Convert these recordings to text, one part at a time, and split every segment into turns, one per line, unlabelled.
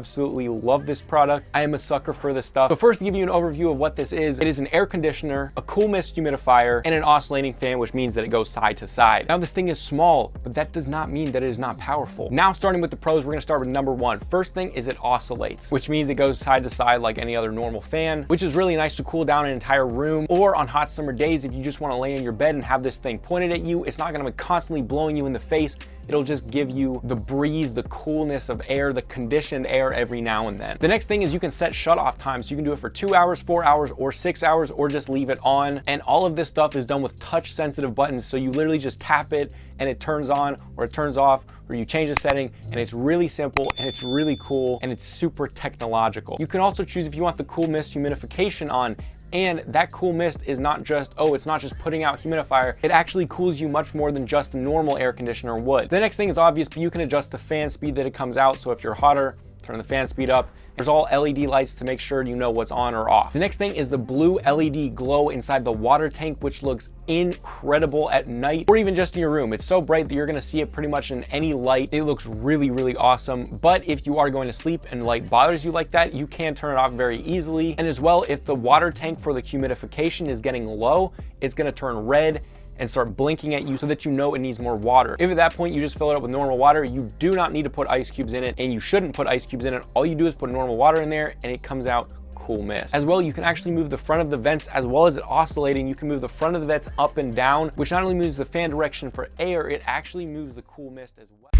absolutely love this product. I am a sucker for this stuff. So first, to give you an overview of what this is, it is an air conditioner, a cool mist humidifier, and an oscillating fan, which means that it goes side to side. Now this thing is small, but that does not mean that it is not powerful. Now starting with the pros, we're gonna start with number one. First thing is it oscillates, which means it goes side to side like any other normal fan, which is really nice to cool down an entire room, or on hot summer days, if you just wanna lay in your bed and have this thing pointed at you, it's not gonna be constantly blowing you in the face. It'll just give you the breeze, the coolness of air, the conditioned air every now and then. The next thing is you can set shut-off time, so you can do it for 2 hours, 4 hours, or 6 hours, or just leave it on. And all of this stuff is done with touch-sensitive buttons, so you literally just tap it and it turns on or it turns off, or you change the setting, and it's really simple and it's really cool and it's super technological. You can also choose if you want the cool mist humidification on. And that cool mist is not just, oh, it's not just putting out humidifier, it actually cools you much more than just a normal air conditioner would. The next thing is obvious, but you can adjust the fan speed that it comes out. So if you're hotter, turn the fan speed up. There's all LED lights to make sure you know what's on or off. The next thing is the blue LED glow inside the water tank, which looks incredible at night or even just in your room. It's so bright that you're gonna see it pretty much in any light. It looks really, really awesome. But if you are going to sleep and light bothers you like that, you can turn it off very easily. And as well, if the water tank for the humidification is getting low, it's gonna turn red and start blinking at you so that you know it needs more water. If at that point you just fill it up with normal water, you do not need to put ice cubes in it, and you shouldn't put ice cubes in it. All you do is put normal water in there and it comes out cool mist. As well, you can actually move the front of the vents as well as it oscillating. You can move the front of the vents up and down, which not only moves the fan direction for air, it actually moves the cool mist as well.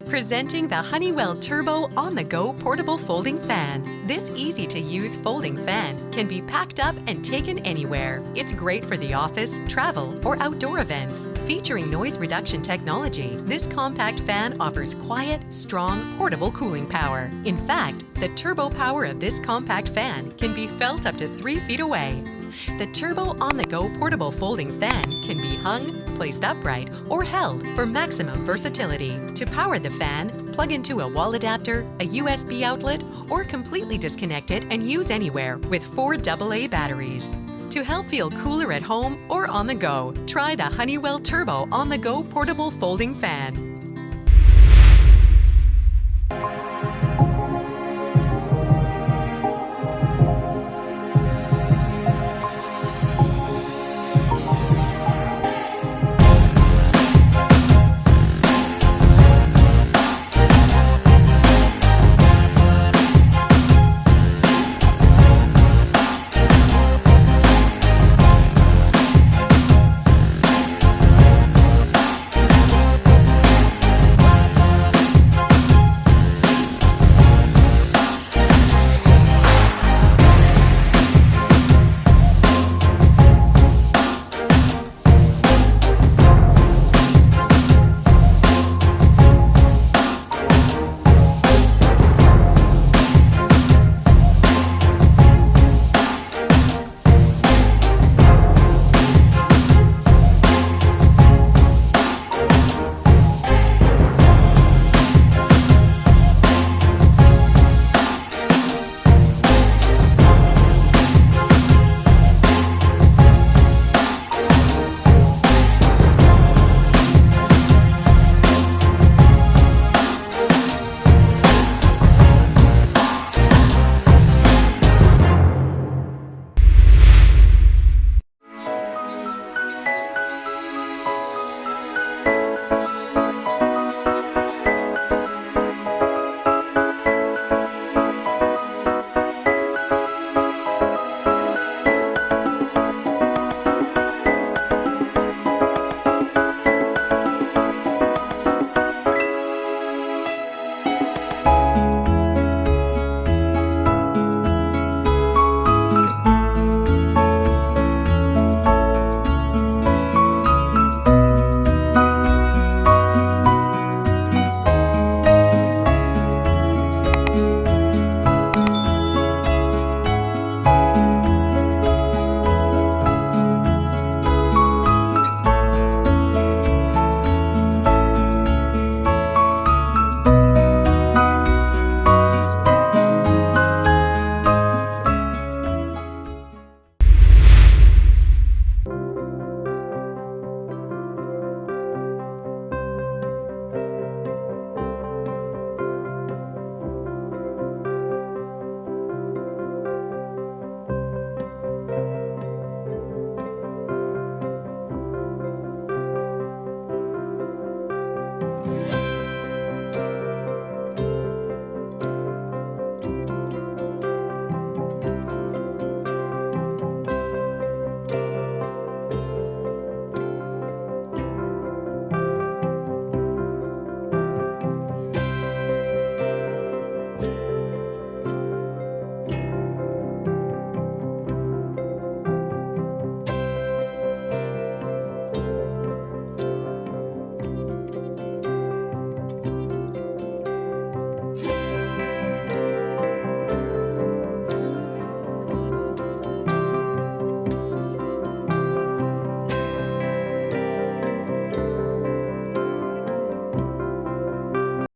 Presenting the Honeywell Turbo On-the-Go Portable Folding Fan. This easy-to-use folding fan can be packed up and taken anywhere. It's great for the office, travel, or outdoor events. Featuring noise reduction technology, this compact fan offers quiet, strong, portable cooling power. In fact, the turbo power of this compact fan can be felt up to 3 feet away. The Turbo On-the-Go Portable Folding Fan can be hung, placed upright, or held for maximum versatility. To power the fan, plug into a wall adapter, a USB outlet, or completely disconnect it and use anywhere with 4 AA batteries. To help feel cooler at home or on the go, try the Honeywell Turbo On-the-Go Portable Folding Fan.